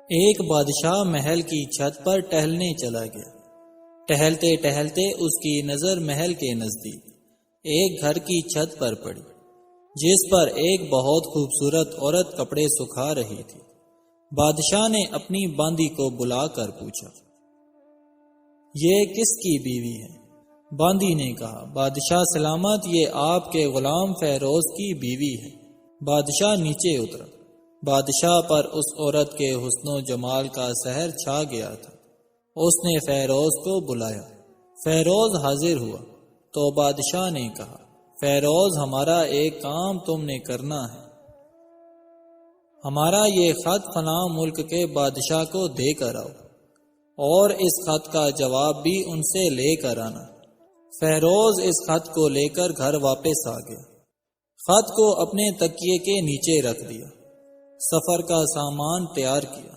ایک بادشاہ محل کی چھت پر ٹہلنے چلا گیا۔ ٹہلتے ٹہلتے اس کی نظر محل کے نزدیک ایک گھر کی چھت پر پڑی، جس پر ایک بہت خوبصورت عورت کپڑے سکھا رہی تھی۔ بادشاہ نے اپنی باندی کو بلا کر پوچھا، یہ کس کی بیوی ہے؟ باندی نے کہا، بادشاہ سلامت، یہ آپ کے غلام فیروز کی بیوی ہے۔ بادشاہ نیچے اترا۔ بادشاہ پر اس عورت کے حسن و جمال کا سحر چھا گیا تھا۔ اس نے فیروز کو بلایا۔ فیروز حاضر ہوا تو بادشاہ نے کہا، فیروز، ہمارا ایک کام تم نے کرنا ہے۔ ہمارا یہ خط فلاں ملک کے بادشاہ کو دے کر آؤ، اور اس خط کا جواب بھی ان سے لے کر آنا۔ فیروز اس خط کو لے کر گھر واپس آ گیا۔ خط کو اپنے تکیے کے نیچے رکھ دیا، سفر کا سامان تیار کیا،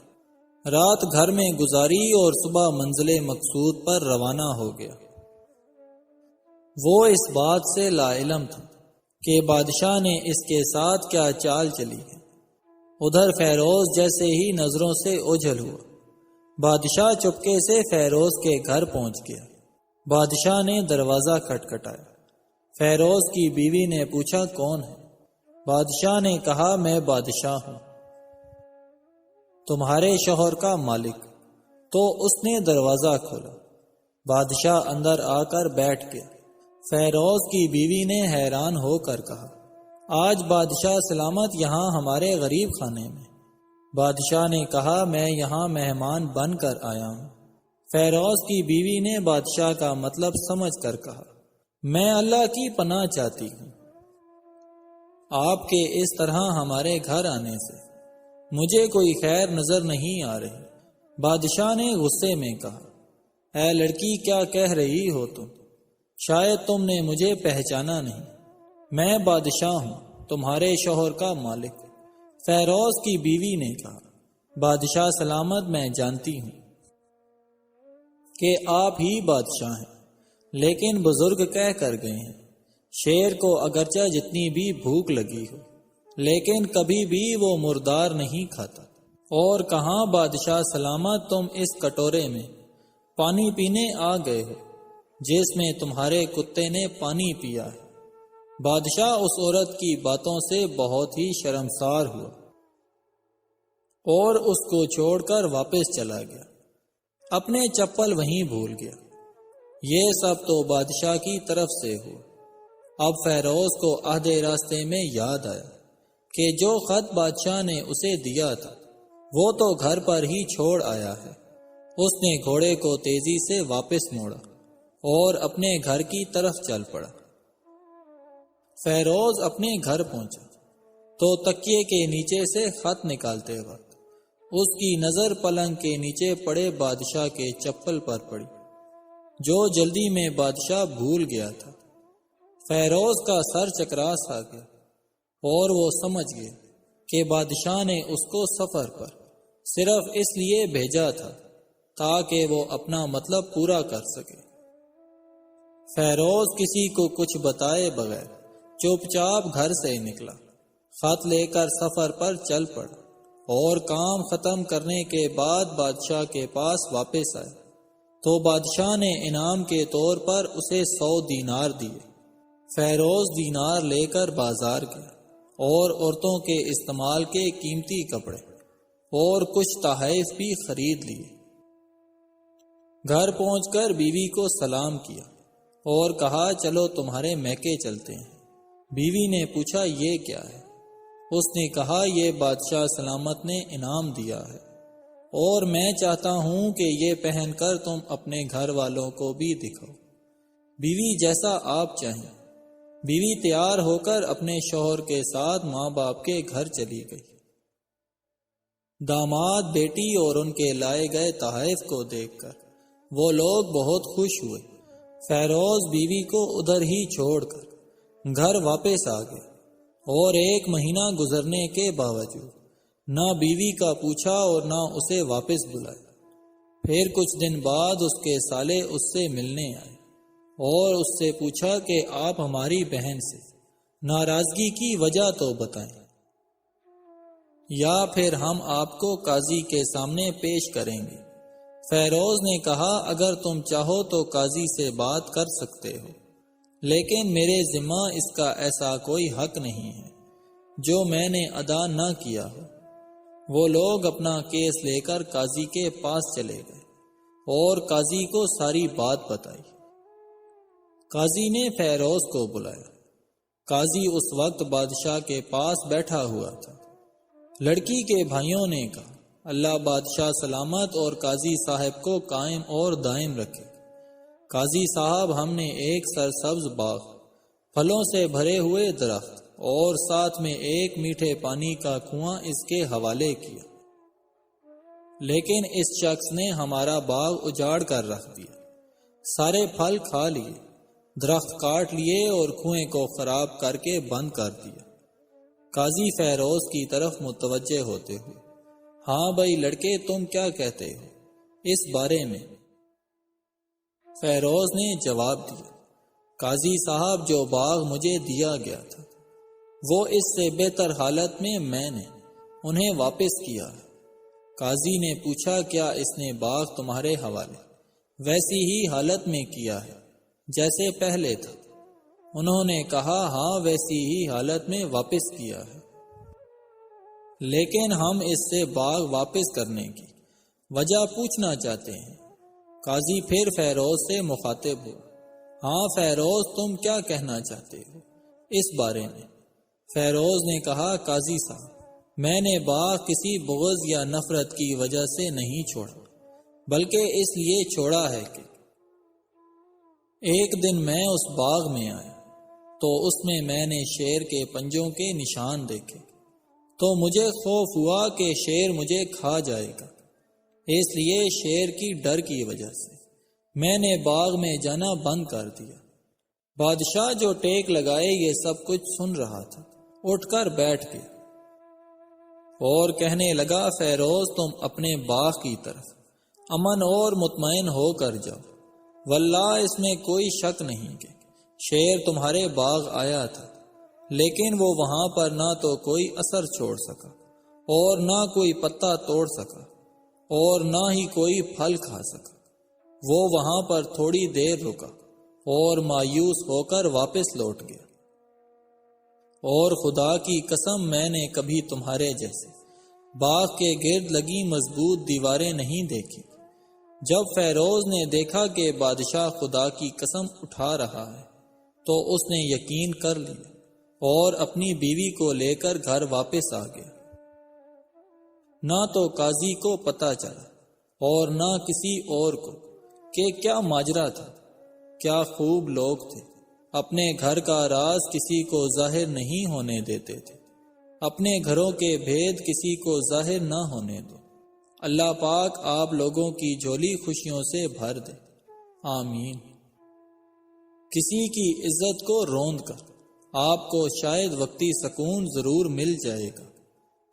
رات گھر میں گزاری اور صبح منزل مقصود پر روانہ ہو گیا۔ وہ اس بات سے لا علم تھا کہ بادشاہ نے اس کے ساتھ کیا چال چلی ہے۔ ادھر فیروز جیسے ہی نظروں سے اوجھل ہوا، بادشاہ چپکے سے فیروز کے گھر پہنچ گیا۔ بادشاہ نے دروازہ کھٹکھٹایا۔ فیروز کی بیوی نے پوچھا، کون ہے؟ بادشاہ نے کہا، میں بادشاہ ہوں، تمہارے شوہر کا مالک۔ تو اس نے دروازہ کھولا۔ بادشاہ اندر آ کر بیٹھ گیا۔ فیروز کی بیوی نے حیران ہو کر کہا، آج بادشاہ سلامت یہاں ہمارے غریب خانے میں۔ بادشاہ نے کہا، میں یہاں مہمان بن کر آیا ہوں۔ فیروز کی بیوی نے بادشاہ کا مطلب سمجھ کر کہا، میں اللہ کی پناہ چاہتی ہوں، آپ کے اس طرح ہمارے گھر آنے سے مجھے کوئی خیر نظر نہیں آ رہی۔ بادشاہ نے غصے میں کہا، اے لڑکی، کیا کہہ رہی ہو تم؟ شاید تم نے مجھے پہچانا نہیں۔ میں بادشاہ ہوں، تمہارے شوہر کا مالک۔ فیروز کی بیوی نے کہا، بادشاہ سلامت، میں جانتی ہوں کہ آپ ہی بادشاہ ہیں، لیکن بزرگ کہہ کر گئے ہیں، شیر کو اگرچہ جتنی بھی بھوک لگی ہو لیکن کبھی بھی وہ مردار نہیں کھاتا۔ اور کہاں بادشاہ سلامت، تم اس کٹورے میں پانی پینے آ گئے ہو جس میں تمہارے کتے نے پانی پیا ہے۔ بادشاہ اس عورت کی باتوں سے بہت ہی شرمسار ہوا اور اس کو چھوڑ کر واپس چلا گیا۔ اپنے چپل وہیں بھول گیا۔ یہ سب تو بادشاہ کی طرف سے ہوا۔ اب فیروز کو آدھے راستے میں یاد آیا کہ جو خط بادشاہ نے اسے دیا تھا وہ تو گھر پر ہی چھوڑ آیا ہے۔ اس نے گھوڑے کو تیزی سے واپس موڑا اور اپنے گھر کی طرف چل پڑا۔ فیروز اپنے گھر پہنچا تو تکیے کے نیچے سے خط نکالتے وقت اس کی نظر پلنگ کے نیچے پڑے بادشاہ کے چپل پر پڑی، جو جلدی میں بادشاہ بھول گیا تھا۔ فیروز کا سر چکراس آ گیا اور وہ سمجھ گیا کہ بادشاہ نے اس کو سفر پر صرف اس لیے بھیجا تھا تاکہ وہ اپنا مطلب پورا کر سکے۔ فیروز کسی کو کچھ بتائے بغیر چپ چاپ گھر سے نکلا، خط لے کر سفر پر چل پڑا اور کام ختم کرنے کے بعد بادشاہ کے پاس واپس آئے تو بادشاہ نے انعام کے طور پر اسے 100 دینار دیے۔ فیروز دینار لے کر بازار گیا اور عورتوں کے استعمال کے قیمتی کپڑے اور کچھ تحائف بھی خرید لیے۔ گھر پہنچ کر بیوی کو سلام کیا اور کہا، چلو تمہارے میکے چلتے ہیں۔ بیوی نے پوچھا، یہ کیا ہے؟ اس نے کہا، یہ بادشاہ سلامت نے انعام دیا ہے اور میں چاہتا ہوں کہ یہ پہن کر تم اپنے گھر والوں کو بھی دکھاؤ۔ بیوی، جیسا آپ چاہیں۔ بیوی تیار ہو کر اپنے شوہر کے ساتھ ماں باپ کے گھر چلی گئی۔ داماد، بیٹی اور ان کے لائے گئے تحائف کو دیکھ کر وہ لوگ بہت خوش ہوئے۔ فیروز بیوی کو ادھر ہی چھوڑ کر گھر واپس آ گئے اور 1 مہینہ گزرنے کے باوجود نہ بیوی کا پوچھا اور نہ اسے واپس بلایا۔ پھر کچھ دن بعد اس کے سالے اس سے ملنے آئے اور اس سے پوچھا کہ آپ ہماری بہن سے ناراضگی کی وجہ تو بتائیں۔ یا پھر ہم آپ کو قاضی کے سامنے پیش کریں گے۔ فیروز نے کہا اگر تم چاہو تو قاضی سے بات کر سکتے ہو، لیکن میرے ذمہ اس کا ایسا کوئی حق نہیں ہے جو میں نے ادا نہ کیا ہو۔ وہ لوگ اپنا کیس لے کر قاضی کے پاس چلے گئے اور قاضی کو ساری بات بتائی۔ قاضی نے فیروز کو بلایا۔ قاضی اس وقت بادشاہ کے پاس بیٹھا ہوا تھا۔ لڑکی کے بھائیوں نے کہا اللہ بادشاہ سلامت اور قاضی صاحب کو قائم اور دائم رکھے۔ قاضی صاحب ہم نے ایک سرسبز باغ، پھلوں سے بھرے ہوئے درخت اور ساتھ میں ایک میٹھے پانی کا کنواں اس کے حوالے کیا، لیکن اس شخص نے ہمارا باغ اجاڑ کر رکھ دیا، سارے پھل کھا لیے، درخت کاٹ لیے اور کنویں کو خراب کر کے بند کر دیا۔ قاضی فیروز کی طرف متوجہ ہوتے ہوئے ہاں بھائی لڑکے تم کیا کہتے ہو اس بارے میں؟ فیروز نے جواب دیا قاضی صاحب جو باغ مجھے دیا گیا تھا وہ اس سے بہتر حالت میں نے انہیں واپس کیا ہے۔ قاضی نے پوچھا کیا اس نے باغ تمہارے حوالے ویسی ہی حالت میں کیا ہے جیسے پہلے تھا؟ انہوں نے کہا ہاں ویسی ہی حالت میں واپس کیا ہے، لیکن ہم اس سے باغ واپس کرنے کی وجہ پوچھنا چاہتے ہیں۔ قاضی پھر فیروز سے مخاطب ہوا ہاں فیروز تم کیا کہنا چاہتے ہو اس بارے میں؟ فیروز نے کہا قاضی صاحب میں نے باغ کسی بغض یا نفرت کی وجہ سے نہیں چھوڑا، بلکہ اس لیے چھوڑا ہے کہ ایک دن میں اس باغ میں آیا تو اس میں نے شیر کے پنجوں کے نشان دیکھے، تو مجھے خوف ہوا کہ شیر مجھے کھا جائے گا، اس لیے شیر کی ڈر کی وجہ سے میں نے باغ میں جانا بند کر دیا۔ بادشاہ جو ٹیک لگائے یہ سب کچھ سن رہا تھا، اٹھ کر بیٹھ گیا اور کہنے لگا فیروز تم اپنے باغ کی طرف امن اور مطمئن ہو کر جاؤ، واللہ اس میں کوئی شک نہیں کہ شیر تمہارے باغ آیا تھا، لیکن وہ وہاں پر نہ تو کوئی اثر چھوڑ سکا اور نہ کوئی پتا توڑ سکا اور نہ ہی کوئی پھل کھا سکا۔ وہ وہاں پر تھوڑی دیر رکا اور مایوس ہو کر واپس لوٹ گیا، اور خدا کی قسم میں نے کبھی تمہارے جیسے باغ کے گرد لگی مضبوط دیواریں نہیں دیکھی۔ جب فیروز نے دیکھا کہ بادشاہ خدا کی قسم اٹھا رہا ہے تو اس نے یقین کر لیا اور اپنی بیوی کو لے کر گھر واپس آ گیا۔ نہ تو قاضی کو پتہ چلا اور نہ کسی اور کو کہ کیا ماجرا تھا۔ کیا خوب لوگ تھے، اپنے گھر کا راز کسی کو ظاہر نہیں ہونے دیتے تھے، اپنے گھروں کے بھید کسی کو ظاہر نہ ہونے دو۔ اللہ پاک آپ لوگوں کی جھولی خوشیوں سے بھر دے، آمین۔ کسی کی عزت کو روند کر آپ کو شاید وقتی سکون ضرور مل جائے گا،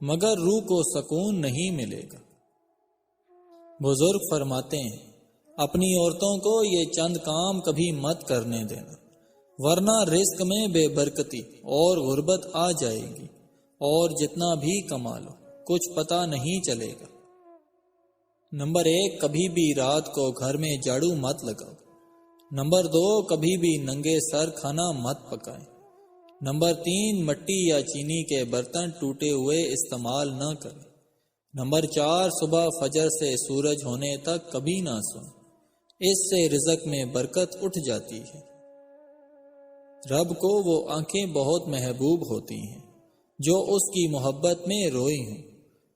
مگر روح کو سکون نہیں ملے گا۔ بزرگ فرماتے ہیں اپنی عورتوں کو یہ چند کام کبھی مت کرنے دینا، ورنہ رزق میں بے برکتی اور غربت آ جائے گی، اور جتنا بھی کما لو کچھ پتہ نہیں چلے گا۔ نمبر 1 کبھی بھی رات کو گھر میں جھاڑو مت لگاؤ۔ نمبر 2 کبھی بھی ننگے سر کھانا مت پکائیں۔ نمبر 3 مٹی یا چینی کے برتن ٹوٹے ہوئے استعمال نہ کریں۔ نمبر 4 صبح فجر سے سورج ہونے تک کبھی نہ سوئیں، اس سے رزق میں برکت اٹھ جاتی ہے۔ رب کو وہ آنکھیں بہت محبوب ہوتی ہیں جو اس کی محبت میں روئی ہوں،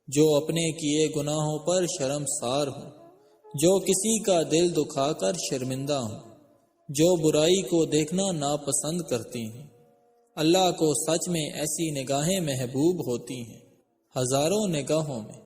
جو اپنے کیے گناہوں پر شرمسار ہوں، جو کسی کا دل دکھا کر شرمندہ ہوں، جو برائی کو دیکھنا ناپسند کرتی ہیں۔ اللہ کو سچ میں ایسی نگاہیں محبوب ہوتی ہیں ہزاروں نگاہوں میں۔